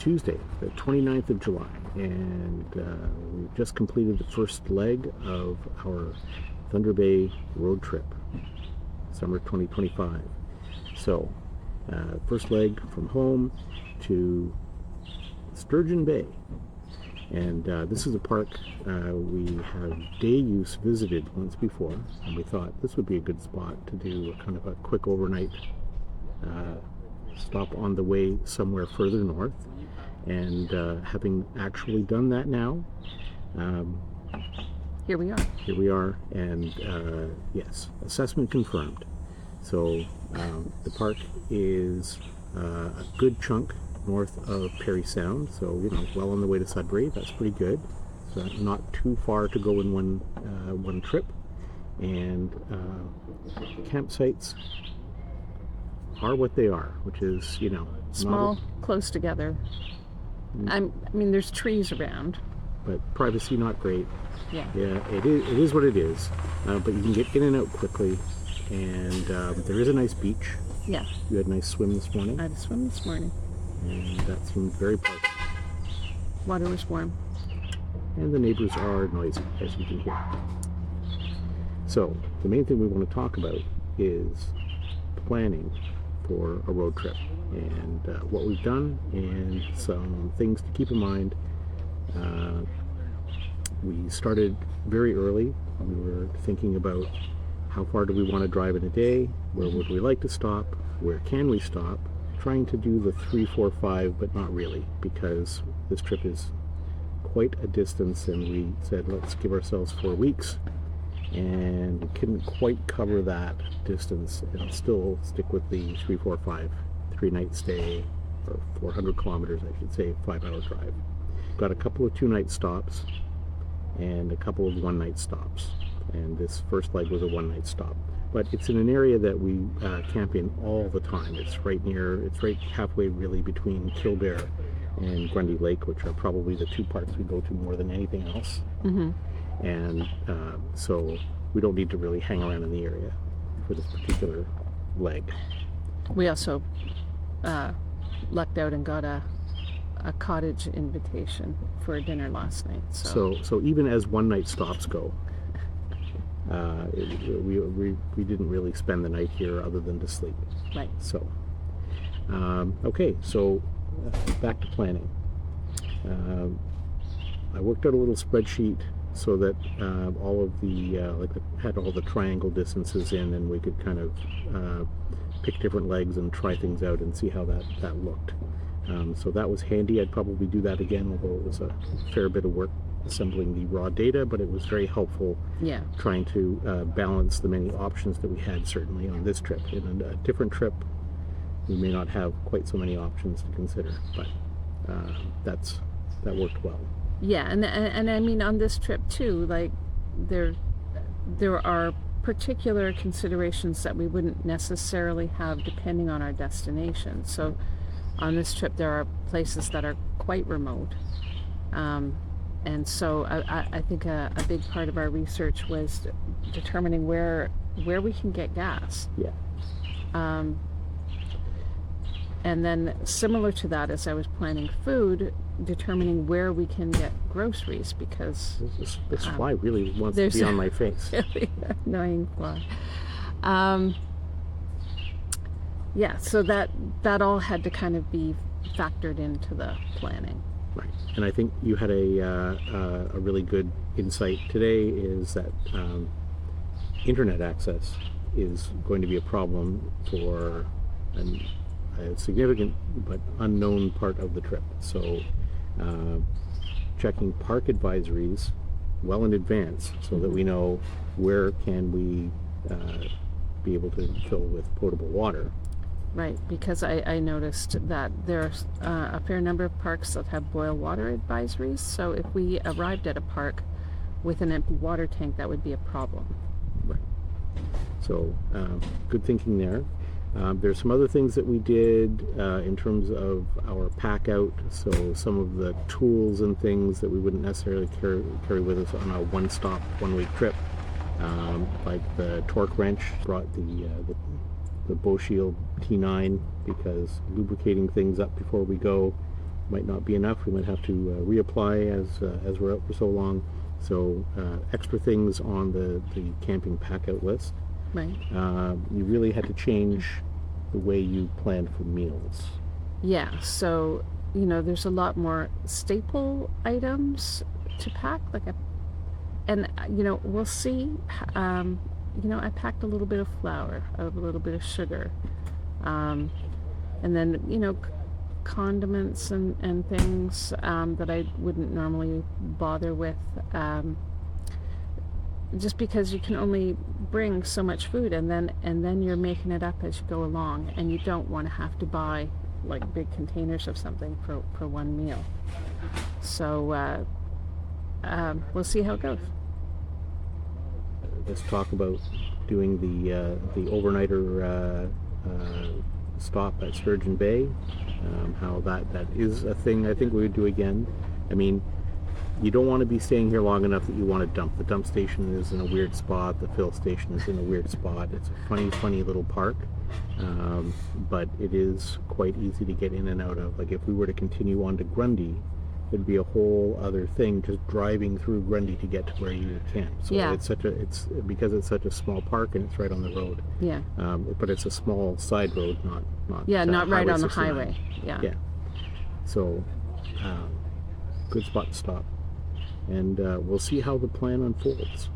Tuesday, the 29th of July, and we've just completed the first leg of our Thunder Bay road trip, summer 2025. So, first leg from home to Sturgeon Bay. And this is a park we have day use visited once before, and we thought this would be a good spot to do a kind of a quick overnight stop on the way somewhere further north. And having actually done that now, here we are. Here we are, and yes, assessment confirmed. So the park is a good chunk north of Parry Sound, so well on the way to Sudbury. That's pretty good. So not too far to go in one trip, and campsites are what they are, which is small, close together. I mean, there's trees around, but privacy not great. Yeah, it is what it is. But you can get in and out quickly, and there is a nice beach. Yeah, you had a nice swim this morning. I had a swim this morning. And that seemed very pleasant. Water was warm. And the neighbors are noisy, as you can hear. So, the main thing we want to talk about is planning for a road trip, and what we've done, and some things to keep in mind. We started very early. We were thinking about how far do we want to drive in a day, where would we like to stop, where can we stop, trying to do the 3, 4, 5, but not really, because this trip is quite a distance, and we said let's give ourselves 4 weeks, and we couldn't quite cover that distance and still stick with the 3, 4, 5, 3-night stay, or 400 kilometers I should say, 5-hour drive. Got a couple of 2-night stops and a couple of 1-night stops, and this first leg was a 1-night stop. But it's in an area that we camp in all the time. It's right halfway really between Kildare and Grundy Lake, which are probably the 2 parks we go to more than anything else. Mm-hmm. And so we don't need to really hang around in the area for this particular leg. We also lucked out and got a cottage invitation for dinner last night. So even as 1-night stops go, we didn't really spend the night here other than to sleep. Right. So, okay, so back to planning. I worked out a little spreadsheet so that all of the, had all the triangle distances in, and we could kind of pick different legs and try things out and see how that looked. So that was handy. I'd probably do that again, although it was a fair bit of work assembling the raw data, but it was very helpful. Yeah. Trying to balance the many options that we had, certainly on this trip. In a different trip, we may not have quite so many options to consider, but that worked well. Yeah, and I mean on this trip too, like there are particular considerations that we wouldn't necessarily have depending on our destination. So on this trip there are places that are quite remote. And so I think a big part of our research was determining where we can get gas. Yeah. And then similar to that, as I was planning food, determining where we can get groceries, because this fly really wants to be on my face. Really annoying fly. Yeah, so that all had to kind of be factored into the planning. Right, and I think you had a really good insight today, is that internet access is going to be a problem for a significant but unknown part of the trip. So checking park advisories well in advance so that we know where can we be able to fill with potable water. Right, because I noticed that there's a fair number of parks that have boil water advisories, so if we arrived at a park with an empty water tank, that would be a problem. Right. So good thinking there. There's some other things that we did in terms of our pack out, so some of the tools and things that we wouldn't necessarily carry with us on a one-stop, one-week trip, like the torque wrench. Brought the Bow Shield T9 because lubricating things up before we go might not be enough. We might have to reapply as we're out for so long. So extra things on the camping pack-out list. Right. You really had to change the way you planned for meals. Yeah, so, there's a lot more staple items to pack, we'll see. I packed a little bit of flour, a little bit of sugar, and then, condiments and things that I wouldn't normally bother with, just because you can only bring so much food, and then you're making it up as you go along, and you don't want to have to buy like big containers of something for one meal. So we'll see how it goes. Let's talk about doing the overnighter stop at Sturgeon Bay. How that is a thing I think we would do again. I mean, you don't want to be staying here long enough that you want to dump. The dump station is in a weird spot. The fill station is in a weird spot. It's a funny little park, but it is quite easy to get in and out of. Like if we were to continue on to Grundy, it'd be a whole other thing just driving through Grundy to get to where you would camp. So Yeah. it's because it's such a small park and it's right on the road. Yeah. But it's a small side road, not Not right on the 69. highway. Yeah. So good spot to stop, and we'll see how the plan unfolds.